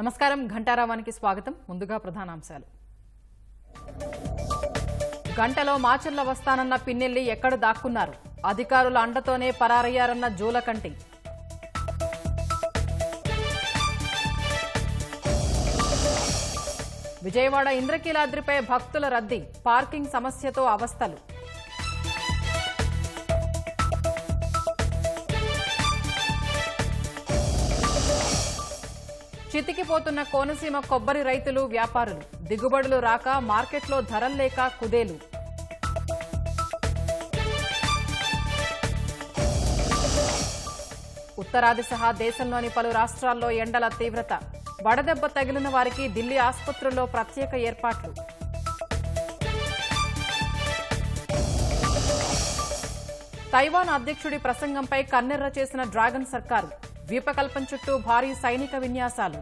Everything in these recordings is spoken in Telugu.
నమస్కారం ఘంటారావానికి స్వాగతం. ముందుగా ప్రధానాంశాలు. గంటలో మాచర్ల వస్తానన్న పిన్నెల్లి ఎక్కడ దాక్కున్నారు? అధికారుల అండతోనే పరారయ్యారన్న జూలకంటి. విజయవాడ ఇంద్రకీలాద్రిపై భక్తుల రద్దీ, పార్కింగ్ సమస్యతో అవస్థలు. చితికిపోతున్న కోనసీమ కొబ్బరి రైతులు, వ్యాపారులు. దిగుబడులు రాక మార్కెట్లో ధరలు లేక కుదేలు. ఉత్తరాది సహా దేశంలోని పలు రాష్ట్రాల్లో ఎండల తీవ్రత. వడదెబ్బ తగిలిన వారికి ఢిల్లీ ఆసుపత్రుల్లో ప్రత్యేక ఏర్పాట్లు. తైవాన్ అధ్యక్షుడి ప్రసంగంపై కన్నెర్ర చేసిన డ్రాగన్ సర్కారు. ద్వీపకల్పం చుట్టూ భారీ సైనిక విన్యాసాలు.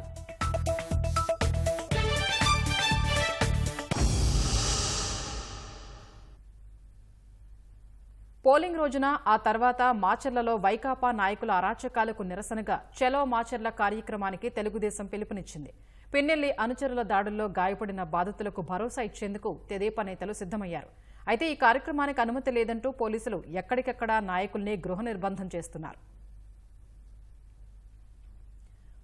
పోలింగ్ రోజున ఆ తర్వాత మాచర్లలో వైకాపా నాయకుల అరాచకాలకు నిరసనగా చలో మాచర్ల కార్యక్రమానికి తెలుగుదేశం పిలుపునిచ్చింది. పిన్నెల్లి అనుచరుల దాడుల్లో గాయపడిన బాధితులకు భరోసా ఇచ్చేందుకు తెదేపా నేతలు సిద్దమయ్యారు. అయితే ఈ కార్యక్రమానికి అనుమతి లేదంటూ పోలీసులు ఎక్కడికెక్కడా నాయకుల్ని గృహ నిర్బంధం చేస్తున్నారు.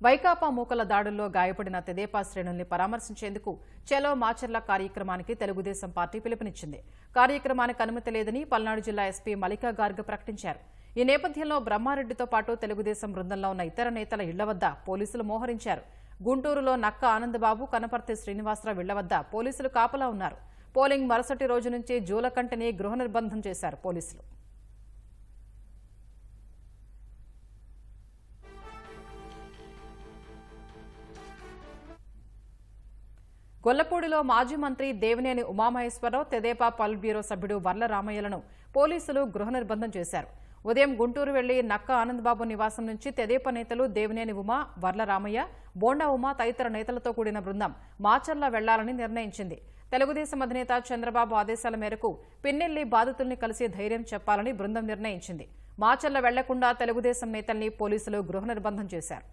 వైకాపా మూకల దాడుల్లో గాయపడిన తెదేపా శ్రేణుల్ని పరామర్శించేందుకు చలో మాచర్ల కార్యక్రమానికి తెలుగుదేశం పార్టీ పిలుపునిచ్చింది. కార్యక్రమానికి అనుమతి లేదని పల్నాడు జిల్లా ఎస్పీ మల్లికా గార్గ్ ప్రకటించారు. ఈ నేపథ్యంలో బ్రహ్మారెడ్డితో పాటు తెలుగుదేశం బృందంలో ఉన్న ఇతర నేతల ఇళ్ల వద్ద పోలీసులు మోహరించారు. గుంటూరులో నక్క ఆనందబాబు, కనపర్తి శ్రీనివాసరావు ఇళ్ల వద్ద పోలీసులు కాపలా ఉన్నారు. పోలింగ్ మరుసటి రోజు నుంచి జూలకంటిని గృహ నిర్బంధం చేశారు పోలీసులు. గొల్లపూడిలో మాజీ మంత్రి దేవినేని ఉమామహేశ్వరరావు, తెదేపా పాలిట్ బ్యూరో సభ్యుడు వర్ల రామయ్యలను పోలీసులు గృహ నిర్బంధం చేశారు. ఉదయం గుంటూరు వెళ్లి నక్క ఆనందబాబు నివాసం నుంచి తెదేపా నేతలు దేవినేని ఉమా, వర్ల రామయ్య, బోండా ఉమా తదితర నేతలతో కూడిన బృందం మాచర్ల వెళ్లాలని నిర్ణయించింది. తెలుగుదేశం అధినేత చంద్రబాబు ఆదేశాల మేరకు పిన్నెల్లి బాధితుల్ని కలిసి ధైర్యం చెప్పాలని బృందం నిర్ణయించింది. మాచర్ల వెళ్లకుండా తెలుగుదేశం నేతల్ని పోలీసులు గృహ నిర్బంధం చేశారు.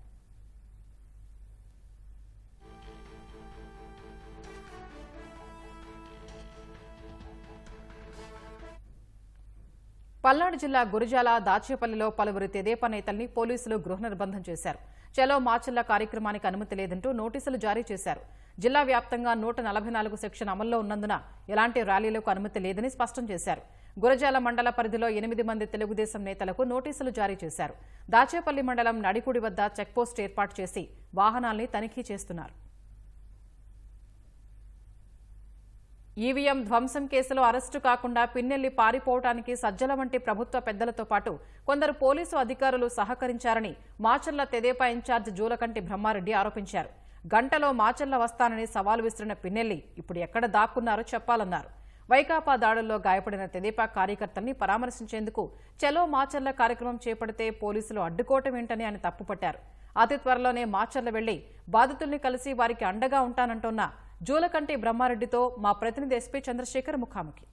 పల్నాడు జిల్లా గురజాల, దాచేపల్లిలో పలువురు తెదేపా నేతల్ని పోలీసులు గృహ నిర్బంధం చేశారు. చలో మాచర్ల కార్యక్రమానికి అనుమతి లేదంటూ నోటీసులు జారీ చేశారు. జిల్లా వ్యాప్తంగా 144 సెక్షన్ అమల్లో ఉన్నందున ఎలాంటి ర్యాలీలకు అనుమతి లేదని స్పష్టం చేశారు. గురజాల మండల పరిధిలో 8 మంది తెలుగుదేశం నేతలకు నోటీసులు జారీ చేశారు. దాచేపల్లి మండలం నడికుడి వద్ద చెక్పోస్ట్ ఏర్పాటు చేసి వాహనాల్ని తనిఖీ చేస్తున్నారు. ఈవీఎం ధ్వంసం కేసులో అరెస్టు కాకుండా పిన్నెల్లి పారిపోవటానికి సజ్జల వంటి ప్రభుత్వ పెద్దలతో పాటు కొందరు పోలీసు అధికారులు సహకరించారని మాచర్ల తెదేపా ఇన్ఛార్జ్ జూలకంటి బ్రహ్మారెడ్డి ఆరోపించారు. గంటలో మాచర్ల వస్తానని సవాలు విసిరిన పిన్నెల్లి ఇప్పుడు ఎక్కడ దాక్కున్నారో చెప్పాలన్నారు. వైకాపా దాడుల్లో గాయపడిన తెదేపా కార్యకర్తల్ని పరామర్శించేందుకు చలో మాచర్ల కార్యక్రమం చేపడితే పోలీసులు అడ్డుకోవటమేంటని ఆయన తప్పుపట్టారు. అతి త్వరలోనే మాచర్ల వెళ్లి బాధితుల్ని కలిసి వారికి అండగా ఉంటానంటున్న జూలకంటి బ్రహ్మారెడ్డితో మా ప్రతినిధి ఎస్పీ చంద్రశేఖర్ ముఖాముఖి.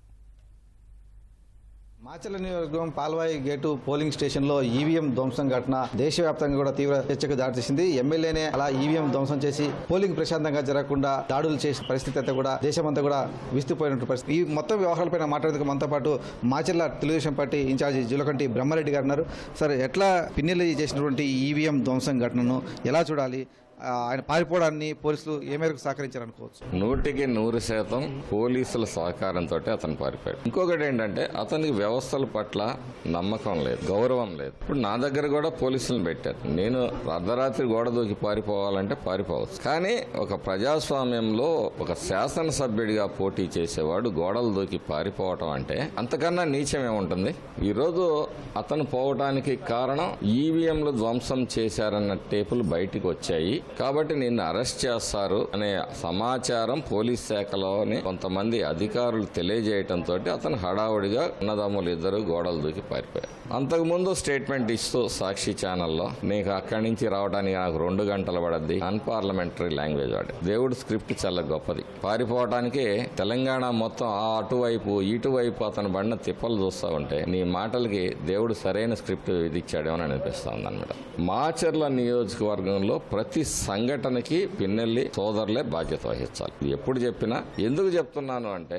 మాచర్ల నియోజకవర్గం పాల్వాయి గేటు పోలింగ్ స్టేషన్లో ఈవీఎం ధ్వంసం ఘటన దేశవ్యాప్తంగా కూడా తీవ్ర చర్చకు దారితీసింది. ఎమ్మెల్యేనే అలా ఈవీఎం ధ్వంసం చేసి పోలింగ్ ప్రశాంతంగా జరగకుండా దాడులు చేసే పరిస్థితి అంతా కూడా దేశమంతా కూడా విస్తుపోయినట్టు పరిస్థితి. ఈ మొత్తం వ్యవహారాలపైన మాట్లాడేందుకు మనతో పాటు మాచర్ల తెలుగుదేశం పార్టీ ఇన్ఛార్జి జూలకంటి బ్రహ్మారెడ్డి గారు ఉన్నారు. సార్, ఎట్లా పిన్నెల్లి చేసినటువంటి ఈవీఎం ధ్వంసం ఘటనను ఎలా చూడాలి? ఆయన పారిపోవడాన్ని పోలీసులు ఏ మేరకు సహకరించారనుకోవచ్చు? 100% పోలీసుల సహకారంతో అతను పారిపోయాడు. ఇంకొకటి ఏంటంటే అతనికి వ్యవస్థల పట్ల నమ్మకం లేదు, గౌరవం లేదు. ఇప్పుడు నా దగ్గర కూడా పోలీసులను పెట్టారు. నేను అర్ధరాత్రి గోడ దూకి పారిపోవాలంటే పారిపోవచ్చు. కానీ ఒక ప్రజాస్వామ్యంలో ఒక శాసనసభ్యుడిగా పోటీ చేసేవాడు గోడలు దూకి పారిపోవటం అంటే అంతకన్నా నీచం ఏముంటుంది? ఈరోజు అతను పోవటానికి కారణం ఈవీఎంలు ధ్వంసం చేశారన్న టేపులు బయటికి వచ్చాయి. కాబట్టి నిన్ను అరెస్ట్ చేస్తారు అనే సమాచారం పోలీస్ శాఖలోని కొంతమంది అధికారులు తెలియజేయడంతో అతను హడావుడిగా అన్నదమ్ములు ఇద్దరు గోడలు దూకి పారిపోయారు. అంతకుముందు స్టేట్మెంట్ ఇస్తూ సాక్షి ఛానల్లో నీకు అక్కడి నుంచి రావడానికి నాకు 2 గంటలు పడద్ది అన్పార్లమెంటరీ లాంగ్వేజ్ వాడి. దేవుడు స్క్రిప్ట్ చాలా గొప్పది. పారిపోవటానికి తెలంగాణ మొత్తం ఆ అటువైపు ఇటువైపు అతను పడిన తిప్పలు చూస్తూ ఉంటే నీ మాటలకి దేవుడు దేవుడు సరైన స్క్రిప్ట్ విధించాడేమో అని అనిపిస్తుంది అనమాట. మాచర్ల నియోజకవర్గంలో ప్రతి సంఘటనకి పిన్నెల్లి సోదరులే బాధ్యత వహించాలి. ఎప్పుడు చెప్పినా ఎందుకు చెప్తున్నాను అంటే,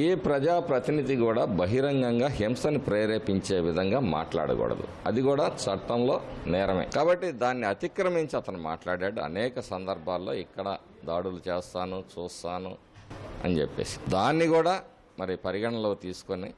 ఏ ప్రజాప్రతినిధి కూడా బహిరంగంగా హింసని ప్రేరేపించే విధంగా మాట్లాడకూడదు. అది కూడా చట్టంలో నేరమే. కాబట్టి దాన్ని అతిక్రమించి అతను మాట్లాడాడు. అనేక సందర్భాల్లో ఇక్కడ దాడులు చేస్తాను, చూస్తాను అని చెప్పేసి దాన్ని కూడా మరి పరిగణనలో తీసుకొని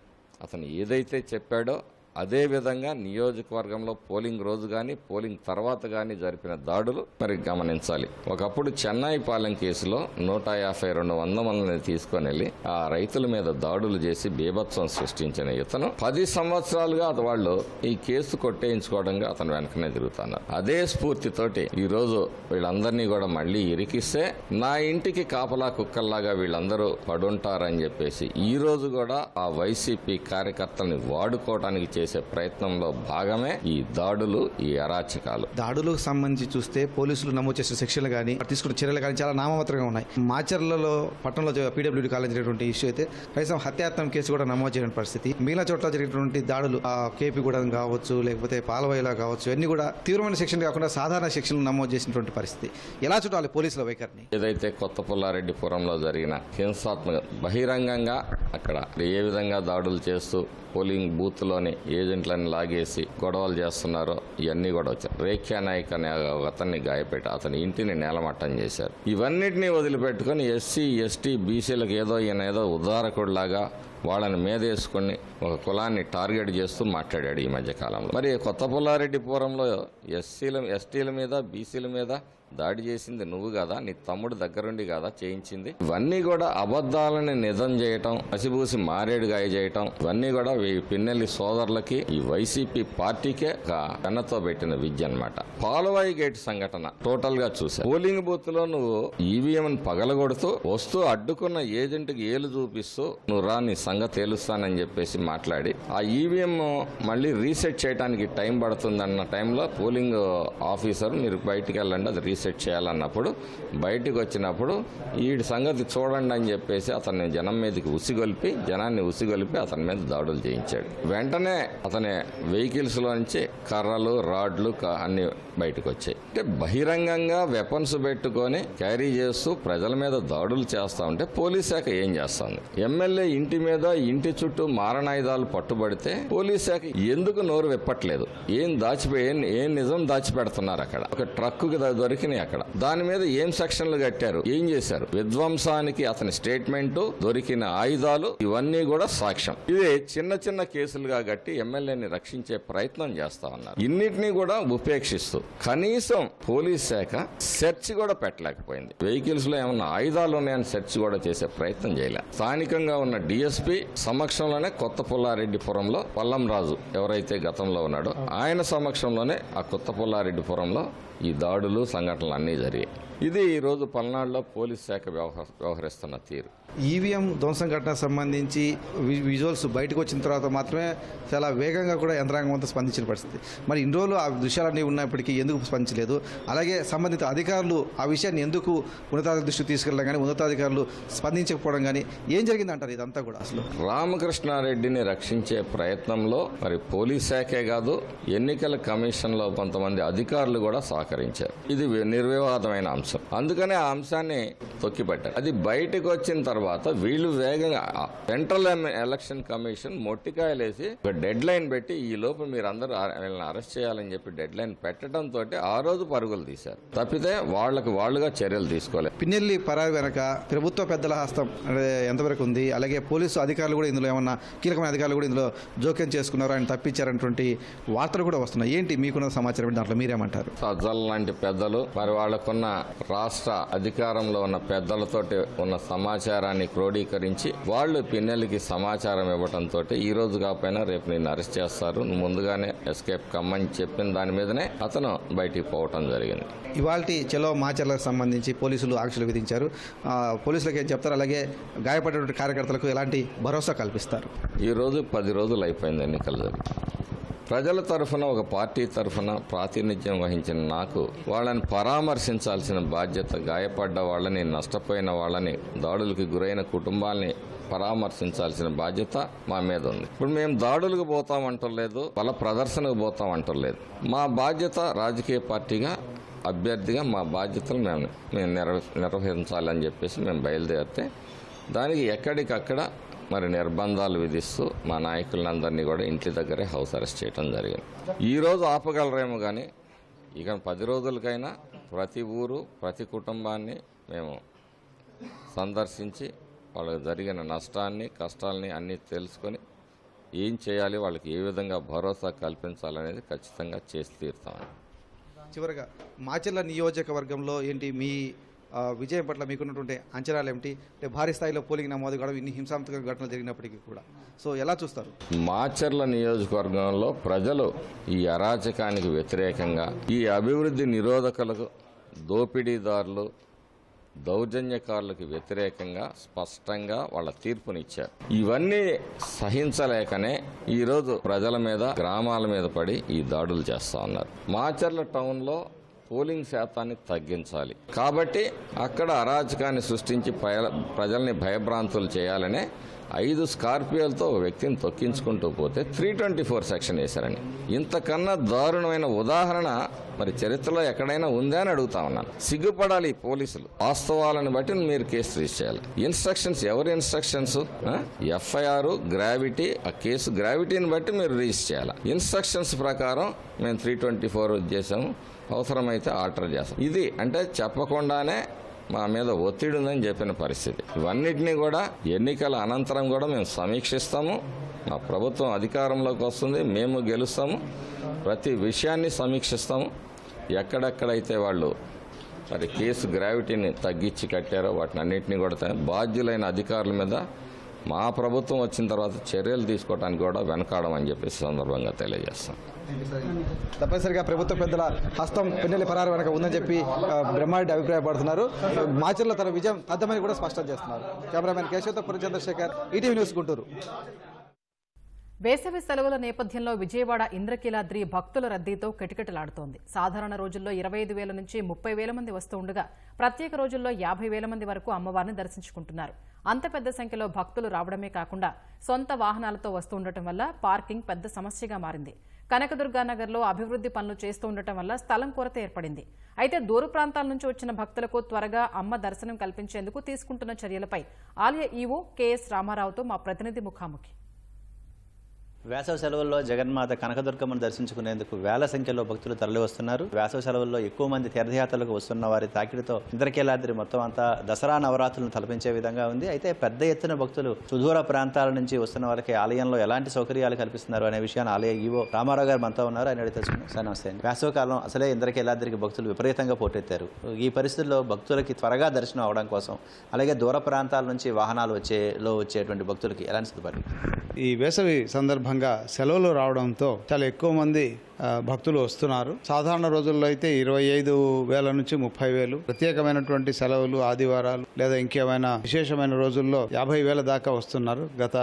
అతను ఏదైతే చెప్పాడో అదే విధంగా నియోజకవర్గంలో పోలింగ్ రోజు కానీ పోలింగ్ తర్వాత కానీ జరిపిన దాడులు మరి గమనించాలి. ఒకప్పుడు చెన్నై పాలెం కేసులో 152 మందిని తీసుకొని వెళ్ళి ఆ రైతుల మీద దాడులు చేసి బీభత్సం సృష్టించిన ఇతను 10 సంవత్సరాలుగా వాళ్ళు ఈ కేసు కొట్టేయించుకోవడంగా అతను వెనకనే తిరుగుతున్నారు. అదే స్ఫూర్తితోటి ఈ రోజు వీళ్ళందరినీ కూడా మళ్ళీ ఇరికిస్తే నా ఇంటికి కాపలా కుక్కల్లాగా వీళ్ళందరూ పడుంటారని చెప్పేసి ఈ రోజు కూడా ఆ వైసీపీ కార్యకర్తల్ని వాడుకోవడానికి చేసే ప్రయత్నంలో భాగమే ఈ దాడులు, ఈ అరాచకాలు. దాడులకు సంబంధించి చూస్తే పోలీసులు నమోదు చేసిన సెక్షన్లు కానీ తీసుకున్న చర్యలు కానీ చాలా నామమాత్రంగా ఉన్నాయి. మాచర్లలో పట్టణంలో పీడబ్ల్యూడీ కాలేజ్ జరిగినటువంటి ఇష్యూ అయితే కనీసం హత్యాయత్నం కేసు కూడా నమోదు చేయని పరిస్థితి. మిగిలిన చోట్ల జరిగినటువంటి దాడులు కేపీగూడెం కావచ్చు, లేకపోతే పాలవాయిలా కావచ్చు, ఇవన్నీ కూడా తీవ్రమైన సెక్షన్ కాకుండా సాధారణ సెక్షన్లు నమోదు చేసినటువంటి పరిస్థితి. ఎలా చూడాలి పోలీసుల వైఖరిని? ఏదైతే కొత్త పుల్లారెడ్డిపురంలో జరిగిన హింసాత్మక బహిరంగంగా అక్కడ ఏ విధంగా దాడులు చేస్తూ పోలింగ్ బూత్లోని ఏజెంట్లను లాగేసి గొడవలు చేస్తున్నారో ఇవన్నీ కూడా వచ్చారు. రేఖ్యా నాయక్ అనే అతన్ని గాయపెట్టి అతని ఇంటిని నేలమట్టం చేశారు. ఇవన్నిటినీ వదిలిపెట్టుకుని ఎస్సీ, ఎస్టీ, బీసీలకు ఏదో ఉదారకుడిలాగా వాళ్ళని మీదేసుకుని ఒక కులాన్ని టార్గెట్ చేస్తూ మాట్లాడాడు ఈ మధ్య కాలంలో. మరి కొత్త పుల్లారెడ్డిపురంలో ఎస్టీల మీద, బీసీల మీద దాడి చేసింది నువ్వు కదా, నీ తమ్ముడు దగ్గరుండి కదా చేయించింది. ఇవన్నీ కూడా అబద్ధాలని నిజం చేయటం, పసిబూసి మారేడుగాయ చేయటం, ఇవన్నీ కూడా పిన్నెల్లి సోదరులకి ఈ వైసీపీ పార్టీకే ఒక పెన్నతో పెట్టిన విద్య అన్నమాట. పాలవాయి గేట్ సంఘటన టోటల్ గా చూసా. పోలింగ్ బూత్ లో నువ్వు ఈవీఎం పగలగొడుతూ వస్తూ అడ్డుకున్న ఏజెంట్కి ఏలు చూపిస్తూ నువ్వు రా నీ సంగతి తేలుస్తానని చెప్పేసి మాట్లాడి ఆ ఈవీఎం మళ్ళీ రీసెట్ చేయడానికి టైం పడుతుందన్న టైంలో పోలింగ్ ఆఫీసర్ మీరు బయటికి వెళ్ళండి అది రీసెట్ చేయాలన్నప్పుడు బయటికి వచ్చినప్పుడు ఈ సంగతి చూడండి అని చెప్పేసి అతన్ని జనాన్ని ఉసిగొల్పి అతని మీద దాడులు చేయించాడు. వెంటనే అతని వెహికల్స్ లో నుంచి కర్రలు, రాడ్లు అన్ని బయటకు వచ్చాయి. అంటే బహిరంగంగా వెపన్స్ పెట్టుకొని క్యారీ చేస్తూ ప్రజల మీద దాడులు చేస్తా ఉంటే పోలీస్ శాఖ ఏం చేస్తుంది? ఎమ్మెల్యే ఇంటి మీద, ఇంటి చుట్టూ మారణాయుధాలు పట్టుబడితే పోలీస్ శాఖ ఎందుకు నోరు విప్పట్లేదు? ఏం నిజం దాచిపెడుతున్నారు అక్కడ? ఒక ట్రక్కు దొరికినాయి అక్కడ, దాని మీద ఏం సెక్షన్లు కట్టారు, ఏం చేశారు? విధ్వంసానికి అతని స్టేట్మెంట్, దొరికిన ఆయుధాలు ఇవన్నీ కూడా సాక్ష్యం. ఇదే చిన్న చిన్న కేసులుగా కట్టి ఎమ్మెల్యేని రక్షించే ప్రయత్నం చేస్తా ఉన్నారు. ఇన్నిటినీ కూడా ఉపేక్షిస్తూ కనీసం పోలీస్ శాఖ సెర్చ్ కూడా పెట్టలేకపోయింది. వెహికల్స్ లో ఏమన్నా ఆయుధాలు ఉన్నాయని సెర్చ్ కూడా చేసే ప్రయత్నం చేయలే. స్థానికంగా ఉన్న డిఎస్పీ సమక్షంలోనే కొత్త పుల్లారెడ్డిపురంలో పల్లంరాజు ఎవరైతే గతంలో ఉన్నాడో ఆయన సమక్షంలోనే ఆ కొత్త పుల్లారెడ్డిపురంలో ఈ దాడులు, సంఘటనలు అన్నీ జరిగాయి. ఇది ఈరోజు పల్నాడులో పోలీస్ శాఖ వ్యవహరిస్తున్న తీరు. ఈవీఎం ధ్వంసం ఘటనకు సంబంధించి విజువల్స్ బయటకు వచ్చిన తర్వాత మాత్రమే చాలా వేగంగా కూడా యంత్రాంగం అంతా స్పందించిన పరిస్థితి. మరి ఇన్ని రోజులు ఆ దృశ్యాలన్నీ ఉన్నప్పటికీ ఎందుకు స్పందించలేదు? అలాగే సంబంధిత అధికారులు ఆ విషయాన్ని ఎందుకు ఉన్నతాధికారుల దృష్టికి తీసుకెళ్ళడం కానీ, ఉన్నతాధికారులు స్పందించకపోవడం కానీ ఏం జరిగిందంటారు ఇదంతా కూడా? అసలు రామకృష్ణారెడ్డిని రక్షించే ప్రయత్నంలో మరి పోలీస్ శాఖే కాదు, ఎన్నికల కమిషన్లో కొంతమంది అధికారులు కూడా సహకరించారు. ఇది నిర్వివాదమైన అంశం. అందుకనే ఆ అంశాన్ని తొక్కిపట్టారు. అది బయటకు వచ్చిన తర్వాత వీళ్ళు వేగంగా సెంట్రల్ ఎలక్షన్ కమిషన్ మొట్టికాయలేసి ఒక డెడ్ లైన్ పెట్టి ఈ లోపు మీరందరూ వీళ్ళని అరెస్ట్ చేయాలని చెప్పి డెడ్ లైన్ పెట్టడంతో ఆ రోజు పరుగులు తీశారు తప్పితే వాళ్ళుగా చర్యలు తీసుకోలేదు. పిన్నెల్లి పరాయి వెనక ప్రభుత్వ పెద్దల హస్తం ఎంతవరకు ఉంది? అలాగే పోలీసు అధికారులు కూడా ఇందులో ఏమన్నా కీలకమైన అధికారులు కూడా ఇందులో జోక్యం చేసుకున్నారు, ఆయన తప్పించారనేటువంటి వార్తలు కూడా వస్తున్నాయి. ఏంటి మీకున్న సమాచారం? దాంట్లో మీరేమంటారు? సజ్జల లాంటి పెద్దలు మరి వాళ్ళకున్న రాష్ట్ర అధికారంలో ఉన్న పెద్దలతోటి ఉన్న సమాచారాన్ని క్రోడీకరించి వాళ్ళు పిన్నెల్లికి సమాచారం ఇవ్వడంతో ఈ రోజు కాకపోయినా రేపు నిన్ను అరెస్ట్ చేస్తారు, నువ్వు ముందుగానే ఎస్కేప్ కమ్మని చెప్పిన దాని మీదనే అతను బయటికి పోవటం జరిగింది. ఇవాల్టి చలో మాచర్లకు సంబంధించి పోలీసులు ఆంక్షలు విధించారు. పోలీసులకు ఏం చెప్తారు? అలాగే గాయపడినటువంటి కార్యకర్తలకు ఎలాంటి భరోసా కల్పిస్తారు? ఈ రోజు 10 రోజులు అయిపోయింది ఎన్నికలు జరిగి. ప్రజల తరఫున ఒక పార్టీ తరఫున ప్రాతినిధ్యం వహించిన నాకు వాళ్ళని పరామర్శించాల్సిన బాధ్యత, గాయపడ్డ వాళ్ళని, నష్టపోయిన వాళ్ళని, దాడులకు గురైన కుటుంబాలని పరామర్శించాల్సిన బాధ్యత మా మీద ఉంది. ఇప్పుడు మేము దాడులకు పోతామంటలేదు, బల ప్రదర్శనకు పోతామంటలేదు. మా బాధ్యత రాజకీయ పార్టీగా, అభ్యర్థిగా మా బాధ్యతలు మేము నిర్వహించాలని చెప్పేసి మేము బయలుదేరితే దానికి ఎక్కడికక్కడ మరి నిర్బంధాలు విధిస్తూ మా నాయకులందరినీ కూడా ఇంటి దగ్గరే హౌస్ అరెస్ట్ చేయడం జరిగింది. ఈరోజు ఆపగలరేమో కానీ ఇక 10 రోజులకైనా ప్రతి ఊరు, ప్రతి కుటుంబాన్ని మేము సందర్శించి వాళ్ళకి జరిగిన నష్టాన్ని, కష్టాలని అన్నీ తెలుసుకొని ఏం చేయాలి, వాళ్ళకి ఏ విధంగా భరోసా కల్పించాలనేది ఖచ్చితంగా చేసి తీరుతామని. చివరగా మాచర్ల నియోజకవర్గంలో ఏంటి మీ విజయం పట్ల మీకున్నటువంటి అంచనాలు ఏమిటి? అంటే భారీ స్థాయిలో పోలింగ్ నమోదు కూడా ఇన్ని హింసాత్మక ఘటనలు జరిగినప్పటికీ కూడా సో ఎలా చూస్తారు? మాచర్ల నియోజకవర్గంలో ప్రజలు ఈ అరాచకానికి వ్యతిరేకంగా, ఈ అభివృద్ధి నిరోధకులకు, దోపిడీదారులు, దౌర్జన్యకారులకు వ్యతిరేకంగా స్పష్టంగా వాళ్ళ తీర్పునిచ్చారు. ఇవన్నీ సహించలేకనే ఈరోజు ప్రజల మీద, గ్రామాల మీద పడి ఈ దాడులు చేస్తా ఉన్నారు. మాచర్ల టౌన్లో పోలింగ్ శాతాన్ని తగ్గించాలి కాబట్టి అక్కడ అరాచకాన్ని సృష్టించి ప్రజల్ని భయభ్రాంతులు చేయాలనే 5 స్కార్పియోలతో ఒక వ్యక్తిని తొక్కించుకుంటూ పోతే 324 సెక్షన్ వేశారని. ఇంతకన్నా దారుణమైన ఉదాహరణ మరి చరిత్రలో ఎక్కడైనా ఉందా అని అడుగుతా ఉన్నాను. సిగ్గుపడాలి పోలీసులు. వాస్తవాలను బట్టి మీరు కేసు రిజిస్టర్ చేయాలి. ఇన్స్ట్రక్షన్స్ ఎవరి ఇన్స్ట్రక్షన్స్? ఎఫ్ఐఆర్ గ్రావిటీ, ఆ కేసు గ్రావిటీని బట్టి మీరు రిజిస్టర్ చేయాలి. ఇన్స్ట్రక్షన్స్ ప్రకారం మేము 324 చేసాము, అవసరమైతే ఆర్డర్ చేస్తాం. ఇది అంటే చెప్పకుండానే మా మీద ఒత్తిడి ఉందని చెప్పిన పరిస్థితి. ఇవన్నిటినీ కూడా ఎన్నికల అనంతరం కూడా మేము సమీక్షిస్తాము. మా ప్రభుత్వం అధికారంలోకి వస్తుంది, మేము గెలుస్తాము, ప్రతి విషయాన్ని సమీక్షిస్తాము. ఎక్కడెక్కడైతే వాళ్ళు మరి కేసు గ్రావిటీని తగ్గించి కట్టారో వాటిని అన్నింటినీ కూడా బాధ్యులైన అధికారుల మీద మా ప్రభుత్వం వచ్చిన తర్వాత చర్యలు తీసుకోవడానికి కూడా వెనకాడమని చెప్పేసి సందర్భంగా తెలియజేస్తాం. తప్పనిసరిగా ప్రభుత్వ పెద్దల హస్తం పిన్నెల్లి పరారు వెనక ఉందని చెప్పి బ్రహ్మారెడ్డి అభిప్రాయపడుతున్నారు. మాచర్ల తన విజయం తథ్యమని కూడా స్పష్టం చేస్తున్నారు. కెమెరామెన్ కేశవతో పురి చంద్రశేఖర్, ఈటీవీ న్యూస్, గుంటూరు. వేసవి సెలవుల నేపథ్యంలో విజయవాడ ఇంద్రకీలాద్రి భక్తుల రద్దీతో కిటకిటలాడుతోంది. సాధారణ రోజుల్లో 25,000 నుంచి 30,000 మంది వస్తూ ఉండగా ప్రత్యేక రోజుల్లో 50,000 మంది వరకు అమ్మవారిని దర్శించుకుంటున్నారు. అంత పెద్ద సంఖ్యలో భక్తులు రావడమే కాకుండా సొంత వాహనాలతో వస్తూ ఉండటం వల్ల పార్కింగ్ పెద్ద సమస్యగా మారింది. కనకదుర్గానగర్లో అభివృద్ధి పనులు చేస్తూ ఉండటం వల్ల స్థలం కొరత ఏర్పడింది. అయితే దూర ప్రాంతాల నుంచి వచ్చిన భక్తులకు త్వరగా అమ్మ దర్శనం కల్పించేందుకు తీసుకుంటున్న చర్యలపై ఆలయ ఈవో కెఎస్ రామారావుతో మా ప్రతినిధి ముఖాముఖి. వేసవి సెలవుల్లో జగన్మాత కనకదుర్గమ్మను దర్శించుకునేందుకు వేల సంఖ్యలో భక్తులు తరలి వస్తున్నారు. వేసవి సెలవుల్లో ఎక్కువ మంది తీర్థయాత్రలకు వస్తున్న వారి తాకిడితో ఇంద్రకీలాద్రి మొత్తం అంతా దసరా నవరాత్రులను తలపించే విధంగా ఉంది. అయితే పెద్ద ఎత్తున భక్తులు సుదూర ప్రాంతాల నుంచి వస్తున్న వాళ్ళకి ఆలయంలో ఎలాంటి సౌకర్యాలు కల్పిస్తున్నారు అనే విషయాన్ని ఆలయ ఈవో రామారావు గారు మనతో ఉన్నారు. ఆయన తెలుసుకున్నాం. సార్ నమస్తే. వేసవి కాలం అసలే ఇంద్రకీలాద్రికి భక్తులు విపరీతంగా పోటెత్తారు. ఈ పరిస్థితుల్లో భక్తులకి త్వరగా దర్శనం అవడం కోసం, అలాగే దూర ప్రాంతాల నుంచి వాహనాలు వచ్చేటువంటి భక్తులకి ఎలాంటి సిద్ధపడి ఈ వేసవి సందర్భంగా సెలవులు రావడంతో చాలా ఎక్కువ మంది భక్తులు వస్తున్నారు. సాధారణ రోజుల్లో అయితే 25,000 నుంచి 30,000, ప్రత్యేకమైనటువంటి సెలవులు, ఆదివారాలు లేదా ఇంకేమైనా విశేషమైన రోజుల్లో 50,000 దాకా వస్తున్నారు. గత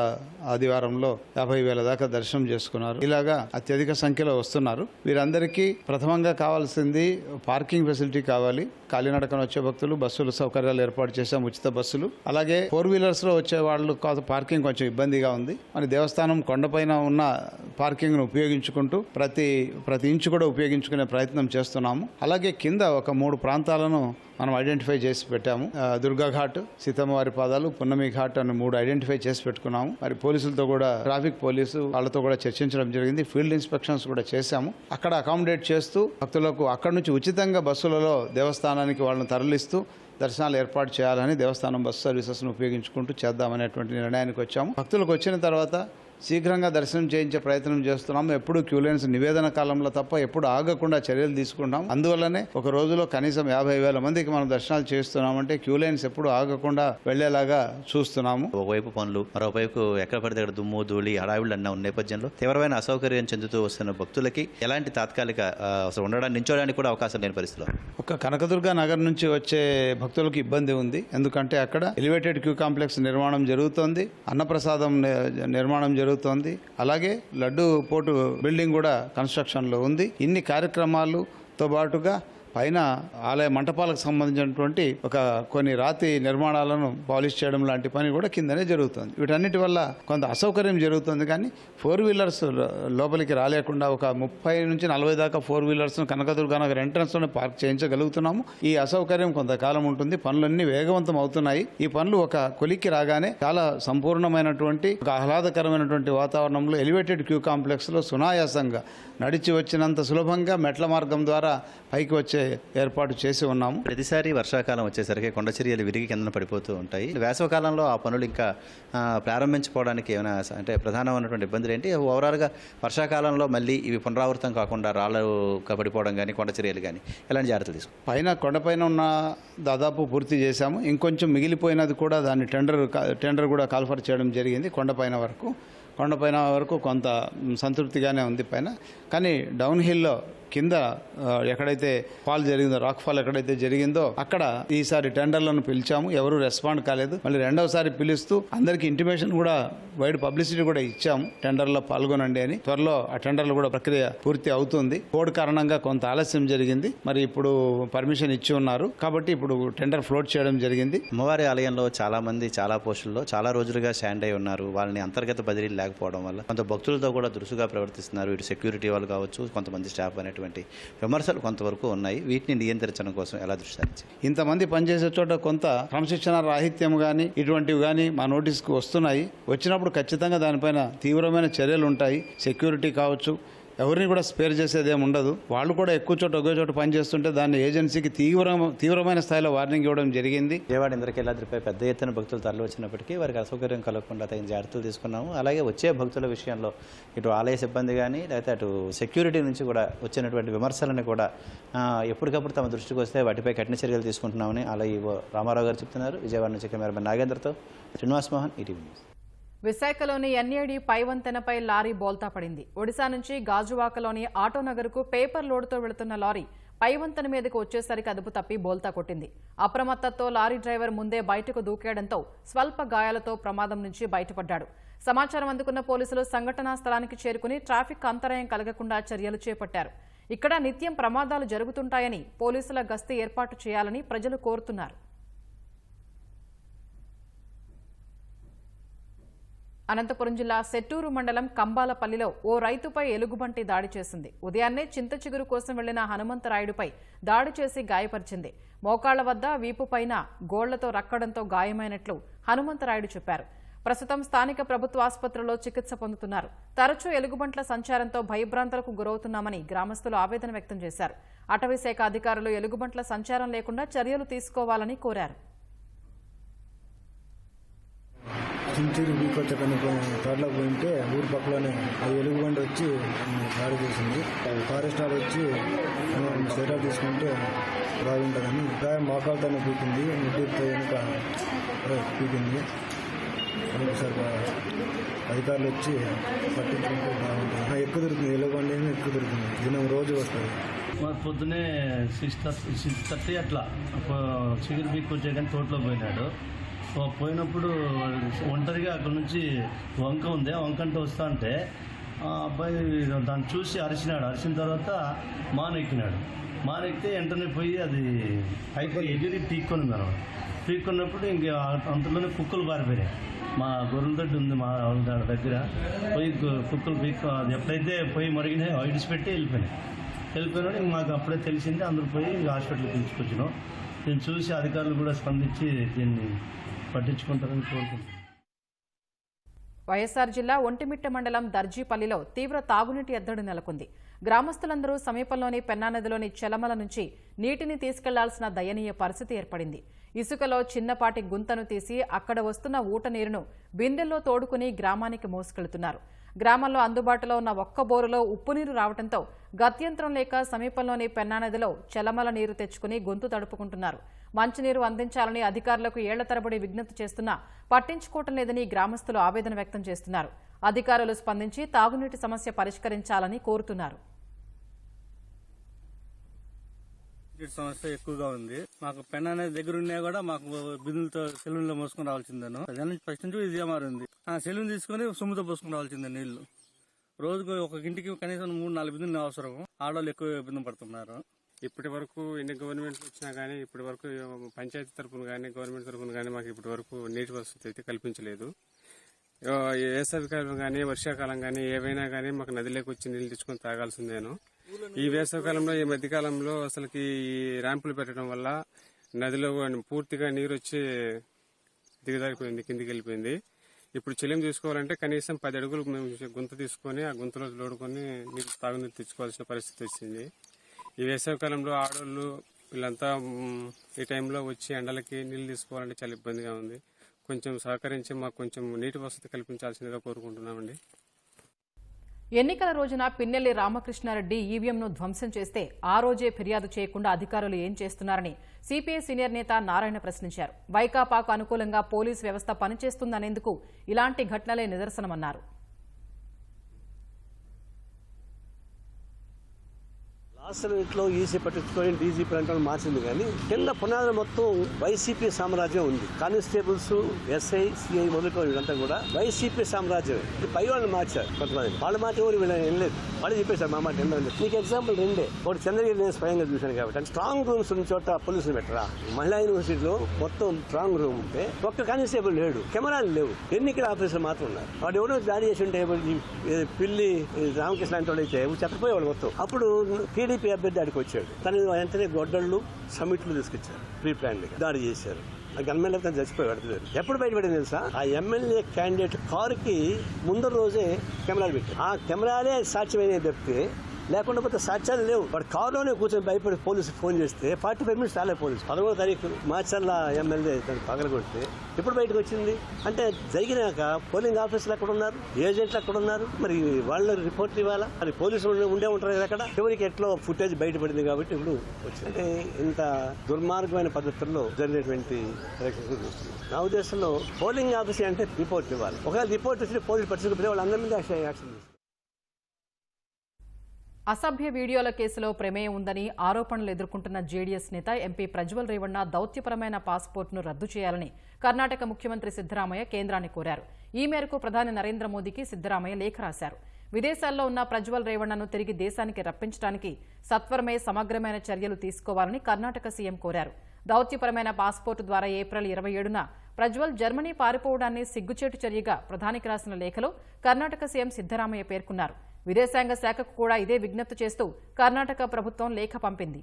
ఆదివారంలో 50,000 దాకా దర్శనం చేసుకున్నారు. ఇలాగా అత్యధిక సంఖ్యలో వస్తున్నారు. వీరందరికీ ప్రథమంగా కావాల్సింది పార్కింగ్ ఫెసిలిటీ కావాలి. కాలినడకన వచ్చే భక్తులు బస్సులు సౌకర్యాలు ఏర్పాటు చేశాం, ఉచిత బస్సులు. అలాగే 4 వీలర్స్ లో వచ్చే వాళ్ళు పార్కింగ్ కొంచెం ఇబ్బందిగా ఉంది. మన దేవస్థానం కొండపైన ఉన్న పార్కింగ్ ను ఉపయోగించుకుంటూ ప్రతి ఇంచు కూడా ఉపయోగించుకునే ప్రయత్నం చేస్తున్నాము. అలాగే కింద ఒక 3 ప్రాంతాలను మనం ఐడెంటిఫై చేసి పెట్టాము. దుర్గా ఘాట్, సీతమ్మవారి పాదాలు, పున్నమి ఘాట్ అని 3 ఐడెంటిఫై చేసి పెట్టుకున్నాము. మరి పోలీసులతో కూడా, ట్రాఫిక్ పోలీసు వాళ్ళతో కూడా చర్చించడం జరిగింది. ఫీల్డ్ ఇన్స్పెక్షన్స్ కూడా చేశాము. అక్కడ అకామిడేట్ చేస్తూ భక్తులకు అక్కడ నుంచి ఉచితంగా బస్సులలో దేవస్థానానికి వాళ్ళని తరలిస్తూ దర్శనాలు ఏర్పాటు చేయాలని దేవస్థానం బస్సు సర్వీసెస్ను ఉపయోగించుకుంటూ చేద్దామనేటువంటి నిర్ణయానికి వచ్చాము. భక్తులకు వచ్చిన తర్వాత శీఘ్రంగా దర్శనం చేయించే ప్రయత్నం చేస్తున్నాము. ఎప్పుడు క్యూ లైన్స్ నివేదన కాలంలో తప్ప ఎప్పుడు ఆగకుండా చర్యలు తీసుకుంటాం. అందువల్లనే ఒక రోజులో కనీసం 50,000 మందికి మనం దర్శనాలు చేస్తున్నామంటే క్యూ లైన్స్ ఎప్పుడు ఆగకుండా వెళ్లేలాగా చూస్తున్నాము. ఒకవైపు పనులు, మరోవైపు ఎక్కడ పడితే అక్కడ దుమ్ము, ధూళి, హడావిళ్ళు అన్న ఉన్న నేపథ్యంలో తీవ్రమైన అసౌకర్యం చెందుతూ వస్తున్న భక్తులకి ఎలాంటి తాత్కాలిక ఉండడానికి, నించోడానికి కూడా అవకాశం లేని పరిస్థితిలో ఒక కనకదుర్గా నగర్ నుంచి వచ్చే భక్తులకు ఇబ్బంది ఉంది. ఎందుకంటే అక్కడ ఎలివేటెడ్ క్యూ కాంప్లెక్స్ నిర్మాణం జరుగుతోంది, అన్నప్రసాదం నిర్మాణం జరుగుతోంది. అలాగే లడ్డు పోర్టు బిల్డింగ్ కూడా కన్స్ట్రక్షన్లో ఉంది. ఇన్ని కార్యక్రమాలతో పాటుగా పైన ఆలయ మంటపాలకు సంబంధించినటువంటి కొన్ని రాతి నిర్మాణాలను పాలిష్ చేయడం లాంటి పని కూడా కిందనే జరుగుతుంది. వీటన్నిటి వల్ల కొంత అసౌకర్యం జరుగుతుంది. కానీ 4 వీలర్స్ లోపలికి రాలేకుండా ఒక 30 నుంచి 40 దాకా 4 వీలర్స్ను కనకదుర్గ నగర్ ఎంట్రన్స్లోనే పార్క్ చేయించగలుగుతున్నాము. ఈ అసౌకర్యం కొంతకాలం ఉంటుంది. పనులన్నీ వేగవంతం అవుతున్నాయి. ఈ పనులు ఒక కొలిక్కి రాగానే చాలా సంపూర్ణమైనటువంటి ఒక ఆహ్లాదకరమైనటువంటి వాతావరణంలో ఎలివేటెడ్ క్యూ కాంప్లెక్స్లో సునాయాసంగా నడిచి వచ్చినంత సులభంగా మెట్ల మార్గం ద్వారా పైకి వచ్చే ఏర్పాటు చేసి ఉన్నాము. ప్రతిసారి వర్షాకాలం వచ్చేసరికి కొండ చర్యలు విరిగి కిందన పడిపోతూ ఉంటాయి. వేసవకాలంలో ఆ పనులు ఇంకా ప్రారంభించుకోవడానికి ఏమైనా అంటే ప్రధానమైనటువంటి ఇబ్బందులు ఏంటి? ఓవరాల్గా వర్షాకాలంలో మళ్ళీ ఇవి పునరావృతం కాకుండా రాళ్ళు పడిపోవడం కానీ కొండ చర్యలు కానీ ఎలాంటి జాగ్రత్తలు తీసుకుంటాం? పైన కొండపైన ఉన్న దాదాపు పూర్తి చేశాము. ఇంకొంచెం మిగిలిపోయినది కూడా దాన్ని టెండర్ కూడా కాల్ఫర్ చేయడం జరిగింది. కొండపైన వరకు కొంత సంతృప్తిగానే ఉంది పైన. కానీ డౌన్ హిల్లో కింద ఎక్కడైతే ఫాల్ జరిగిందో, రాక్ ఫాల్ ఎక్కడైతే జరిగిందో అక్కడ ఈసారి టెండర్లను పిలిచాము. ఎవరు రెస్పాండ్ కాలేదు. మళ్ళీ రెండవసారి పిలుస్తూ అందరికీ ఇంటిమేషన్ కూడా, వైడ్ పబ్లిసిటీ కూడా ఇచ్చాము. టెండర్లో పాల్గొనండి అని. త్వరలో ఆ టెండర్లు కూడా ప్రక్రియ పూర్తి అవుతుంది. కోడ్ కారణంగా కొంత ఆలస్యం జరిగింది. మరి ఇప్పుడు పర్మిషన్ ఇచ్చి ఉన్నారు కాబట్టి ఇప్పుడు టెండర్ ఫ్లోట్ చేయడం జరిగింది. అమ్మవారి ఆలయంలో చాలా మంది చాలా పోస్టుల్లో చాలా రోజులుగా స్టాండ్ అయి ఉన్నారు. వాళ్ళని అంతర్గత బదిలీలు లేకపోవడం వల్ల కొంత భక్తులతో కూడా దురుసుగా ప్రవర్తిస్తున్నారు. ఇటు సెక్యూరిటీ వాళ్ళు కావచ్చు, కొంతమంది స్టాఫ్ అనేటువంటి విమర్శలు కొంతవరకు ఉన్నాయి. వీటిని నియంత్రించడం కోసం ఎలా దృష్టి సారించారు? ఇంతమంది పనిచేసే చోట కొంత క్రమశిక్షణ రాహిత్యం కానీ ఇటువంటివి కానీ మా నోటీస్కి వస్తున్నాయి. వచ్చినప్పుడు ఖచ్చితంగా దానిపైన తీవ్రమైన చర్యలు ఉంటాయి. సెక్యూరిటీ కావచ్చు, ఎవరిని కూడా స్పేర్ చేసేది ఏమి ఉండదు. వాళ్ళు కూడా ఎక్కువ చోట ఒకే చోట పనిచేస్తుంటే దాన్ని ఏజెన్సీకి తీవ్రమైన స్థాయిలో వార్నింగ్ ఇవ్వడం జరిగింది. విజయవాడ ఇంద్రకీలాద్రిపై పెద్ద ఎత్తున భక్తులు తరలి వచ్చినప్పటికీ వారికి అసౌకర్యం కలగకుండా తగిన జాగ్రత్తలు తీసుకున్నాము. అలాగే వచ్చే భక్తుల విషయంలో ఇటు ఆలయ సిబ్బంది కానీ లేకపోతే అటు సెక్యూరిటీ నుంచి కూడా వచ్చినటువంటి విమర్శలను కూడా ఎప్పటికప్పుడు తమ దృష్టికి వస్తే వాటిపై కఠిన చర్యలు తీసుకుంటున్నామని ఆలయ రామారావు గారు చెప్తున్నారు. విజయవాడ నుంచి కెమెరామెన్ నాగేంద్రతో శ్రీనివాస్ మోహన్, ఈటీవీ న్యూస్. విశాఖలోని ఎన్ఏడి పైవంతెనపై లారీ బోల్తా పడింది. ఒడిశా నుంచి గాజువాకలోని ఆటోనగర్కు పేపర్ లోడుతో వెళుతున్న లారీ పైవంతెన మీదకు వచ్చేసరికి అదుపు తప్పి బోల్తా కొట్టింది. అప్రమత్తతో లారీ డ్రైవర్ ముందే బయటకు దూకేయడంతో స్వల్ప గాయాలతో ప్రమాదం నుంచి బయటపడ్డాడు. సమాచారం అందుకున్న పోలీసులు సంఘటనా స్థలానికి చేరుకుని ట్రాఫిక్ అంతరాయం కలగకుండా చర్యలు చేపట్టారు. ఇక్కడ నిత్యం ప్రమాదాలు జరుగుతుంటాయని పోలీసుల గస్తీ ఏర్పాటు చేయాలని ప్రజలు కోరుతున్నారు. అనంతపురం జిల్లా సెట్టూరు మండలం కంబాలపల్లిలో ఓ రైతుపై ఎలుగుబంటి దాడి చేసింది. ఉదయాన్నే చింత చిగురు కోసం వెళ్లిన హనుమంతరాయుడుపై దాడి చేసి గాయపరిచింది. మోకాళ్ల వద్ద వీపుపైన గోళ్లతో రక్కడంతో గాయమైనట్లు హనుమంతరాయుడు చెప్పారు. ప్రస్తుతం స్థానిక ప్రభుత్వ ఆసుపత్రిలో చికిత్స పొందుతున్నారు. తరచూ ఎలుగుబంట్ల సంచారంతో భయభ్రాంతులకు గురవుతున్నామని గ్రామస్తులు ఆవేదన వ్యక్తం చేశారు. అటవీశాఖ అధికారులు ఎలుగుబంట్ల సంచారం లేకుండా చర్యలు తీసుకోవాలని కోరారు. చింతూరు బీకొచ్చకని తోటలోకి పోయింటే ఊరి పక్కలోనే అది ఎలుగుబండి వచ్చి దాడి చేసింది. ఫారెస్ట్ వాళ్ళు వచ్చి చర్యలు తీసుకుంటే బాగుంటుందని గాయం మోకాలతోనే పీకింది, ముడ్డుతో వెనుక పీకింది. సార్ అధికారులు వచ్చి పట్టించుకుంటే బాగుంటుంది. ఎక్కువ దొరుకుతుంది, ఎలుగుబండి ఏమో ఎక్కువ దొరుకుతుంది. దినం రోజు వస్తుంది. పొద్దునే 6:30 అట్లా చిగురు బీక్కొచ్చే కానీ తోటలో పోయినాడు. పోయినప్పుడు ఒంటరిగా అక్కడ నుంచి వంక ఉంది. ఆ వంకంటే వస్తా అంటే ఆ అబ్బాయి దాన్ని చూసి అరిచినాడు. అరిచిన తర్వాత మానెక్కినాడు. మానెక్కితే వెంటనే పోయి అది పైకి ఎగిరి పీక్కొని అనమాట. పీక్కున్నప్పుడు ఇంక అంతలోనే కుక్కలు పారిపోయినాయి. మా గొర్రెల దొడ్డి ఉంది మా దగ్గర. పోయి కుక్కలు అది ఎప్పుడైతే పోయి మరిగినాయో ఇడిచిపెట్టి వెళ్ళిపోయినాడు. ఇంక మాకు అప్పుడే తెలిసింది. అందరూ పోయి హాస్పిటల్కి పిలుచుకొచ్చినాం. దీన్ని చూసి అధికారులు కూడా స్పందించి దీన్ని పట్టించుకుంటారని కోరుకుంటున్నాను. వైఎస్ఆర్ జిల్లా ఒంటిమిట్ట మండలం దర్జీపల్లిలో తీవ్ర తాగునీటి ఎద్దడి నెలకొంది. గ్రామస్తులందరూ సమీపంలోని పెన్నానదిలోని చెలమల నుంచి నీటిని తీసుకెళ్లాల్సిన దయనీయ పరిస్థితి ఏర్పడింది. ఇసుకలో చిన్నపాటి గుంతను తీసి అక్కడ వస్తున్న ఊట నీరును బిందెల్లో తోడుకుని గ్రామానికి మోసుకెళ్తున్నారు. గ్రామంలో అందుబాటులో ఉన్న ఒక్క బోరులో ఉప్పు నీరు రావడంతో గత్యంతరం లేక సమీపంలోని పెన్నానదిలో చెలమల నీరు తెచ్చుకుని గొంతు తడుపుకుంటున్నారు. మంచినీరు అందించాలని అధికారులకు ఏళ్ల తరబడి విజ్ఞప్తి చేస్తున్నా పట్టించుకోవటం లేదని గ్రామస్తులు ఆవేదన వ్యక్తం చేస్తున్నారు. అధికారులు స్పందించి తాగునీటి సమస్య పరిష్కరించాలని కోరుతున్నారు. సమస్య ఎక్కువగా ఉంది. మాకు పెన్ అనేది దగ్గర ఉన్నా కూడా మాకు బిందులతో సెలూన్ లో మోసుకొని రావాల్సిందేను. ఫస్ట్ నుంచి ఇది మారింది. సెలూన్ తీసుకుని సొమ్ముతో పోసుకుని రావాల్సిందే నీళ్లు. రోజుకు ఒక ఇంటికి కనీసం 3-4 బిందులు అవసరం. ఆడవాళ్ళు ఎక్కువ ఇబ్బంది పడుతున్నారు. ఇప్పటి వరకు ఎన్ని గవర్నమెంట్లు వచ్చినా కానీ ఇప్పటి వరకు పంచాయతీ తరఫున కానీ గవర్నమెంట్ తరఫున కానీ మాకు ఇప్పటి వరకు నీటి వసతి అయితే కల్పించలేదు. వేసవికాలం కానీ వర్షాకాలం కానీ ఏవైనా కానీ మాకు నదిలోకి వచ్చి నీళ్లు తెచ్చుకొని తాగాల్సిందేను. ఈ వేసవికాలంలో ఈ మధ్యకాలంలో అసలుకి ఈ ర్యాంపులు పెట్టడం వల్ల నదిలో పూర్తిగా నీరు వచ్చి దిగజారిపోయింది, కిందికి వెళ్ళిపోయింది. ఇప్పుడు చెల్లింపు తీసుకోవాలంటే కనీసం 10 అడుగులు మేము గుంత తీసుకొని ఆ గుంతలో లోడుకొని నీరు తాగునీరు తెచ్చుకోవాల్సిన పరిస్థితి వచ్చింది. ఈ వేసవికాలంలో ఆడవాళ్ళు వీళ్ళంతా ఈ టైంలో వచ్చి ఎండలకి నీళ్లు తీసుకోవాలంటే చాలా ఇబ్బందిగా ఉంది. కొంచెం సహకరించి మాకు కొంచెం నీటి వసతి కల్పించాల్సిందిగా కోరుకుంటున్నామండి. ఎన్నికల రోజున పిన్నెల్లి రామకృష్ణారెడ్డి ఈవీఎంను ధ్వంసం చేస్తే ఆ రోజే ఫిర్యాదు చేయకుండా అధికారులు ఏం చేస్తున్నారని సిపిఐ సీనియర్ నేత నారాయణ ప్రశ్నించారు. వైకాపాకు అనుకూలంగా పోలీసు వ్యవస్థ పనిచేస్తుందనేందుకు ఇలాంటి ఘటనలే నిదర్శనమన్నారు. లాస్ట్ మినిట్లో ఈసీ పట్టించుకొని డీజీపీ అంటే మార్చింది, కానీ కింద పునాదులు మొత్తం వైసీపీ సామ్రాజ్యం ఉంది. కానిస్టేబుల్స్, ఎస్ఐ, సిఐ మొదలుకొని వీళ్ళంతా కూడా వైసీపీ సామ్రాజ్యం. పై వాళ్ళని మార్చారు కొంతమంది. వాళ్ళు మాట ఎవరు వీళ్ళని వెళ్ళలేదు. వాళ్ళు చెప్పేశారు మా మాట వెళ్ళలేదు. మీకు ఎగ్జాంపుల్ 2 ఒకటి చంద్రగిరి నేను స్వయంగా చూశాను కాబట్టి. అంటే స్ట్రాంగ్ రూమ్స్ ఉన్న చోట పోలీసులు పెట్టరా? మహిళా యూనివర్సిటీలో మొత్తం స్ట్రాంగ్ రూమ్ ఉంటే ఒక్క కానిస్టేబుల్ లేడు, కెమెరాలు లేవు, ఎన్నికల ఆఫీసర్ మాత్రం ఉన్నారు. వాడు ఎవరో జారీ చేసి ఉంటే పిల్లి రామకృష్ణ అంటే వాళ్ళు అయితే చెప్పపోయేవాళ్ళు మొత్తం. అప్పుడు టీడీపీ అభ్యర్థి ఆడికి వచ్చాడు. తను వెంటనే గొడ్డళ్ళు, సమిట్లు తీసుకొచ్చారు. ప్రీ ప్లాన్ దాడి చేశారు. ఆ గన్మెన్ తను చచ్చిపోయాడు. ఎప్పుడు బయటపడింది తెలుసా? ఆ ఎమ్మెల్యే క్యాండిడేట్ కారుకి ముందు రోజే కెమెరాలు పెట్టారు. ఆ కెమెరాలే సాక్ష్యమైన తప్పితే లేకుండా పోతే సాక్ష్యాలు లేవు. వాడు కారులోనే కూర్చొని భయపడి పోలీసు ఫోన్ చేస్తే 45 మినిట్స్ రాలే పోలీసు. 11వ తారీఖు మాచర్ల ఎమ్మెల్యే దాన్ని పగలగొడితే ఎప్పుడు బయటకు వచ్చింది అంటే జరిగినాక పోలింగ్ ఆఫీసులు ఎక్కడ ఉన్నారు, ఏజెంట్లు ఎక్కడ ఉన్నారు, మరి వాళ్ళ రిపోర్ట్లు ఇవ్వాలా? మరి పోలీసులు ఉండే ఉంటారు కదా అక్కడ. ఎవరికి ఎట్లో ఫుటేజ్ బయటపడింది కాబట్టి ఇప్పుడు వచ్చింది. అంటే ఇంత దుర్మార్గమైన పద్ధతుల్లో జరిగినటువంటి ఎలక్షన్ చూస్తున్నాం. నా ఉద్దేశంలో పోలింగ్ ఆఫీస్ అంటే రిపోర్ట్ ఇవ్వాలి. ఒకవేళ రిపోర్ట్ వచ్చి పోలీసు పట్టించుకుంటే వాళ్ళందరి మీద యాక్షన్ తీసుకోవాలి. అసభ్య వీడియోల కేసులో ప్రమేయం ఉందని ఆరోపణలు ఎదుర్కొంటున్న జేడీఎస్ నేత ఎంపీ ప్రజ్వల్ రేవణ్ణ దౌత్యపరమైన పాస్పోర్ట్ను రద్దు చేయాలని కర్ణాటక ముఖ్యమంత్రి సిద్దరామయ్య కేంద్రాన్ని కోరారు. ఈ మేరకు ప్రధాని నరేంద్ర మోదీకి సిద్దరామయ్య లేఖ రాశారు. విదేశాల్లో ఉన్న ప్రజ్వల్ రేవణ్ణను తిరిగి దేశానికి రప్పించడానికి సత్వరమే సమగ్రమైన చర్యలు తీసుకోవాలని కర్ణాటక సీఎం కోరారు. దౌత్యపరమైన పాస్పోర్టు ద్వారా ఏప్రిల్ 27న ప్రజ్వల్ జర్మనీ పారిపోవడాన్ని సిగ్గుచేటు చర్యగా ప్రధానికి రాసిన లేఖలో కర్ణాటక సీఎం సిద్దరామయ్య పేర్కొన్నారు. విదేశాంగ శాఖకు కూడా ఇదే విజ్ఞప్తి చేస్తూ కర్ణాటక ప్రభుత్వం లేఖ పంపింది.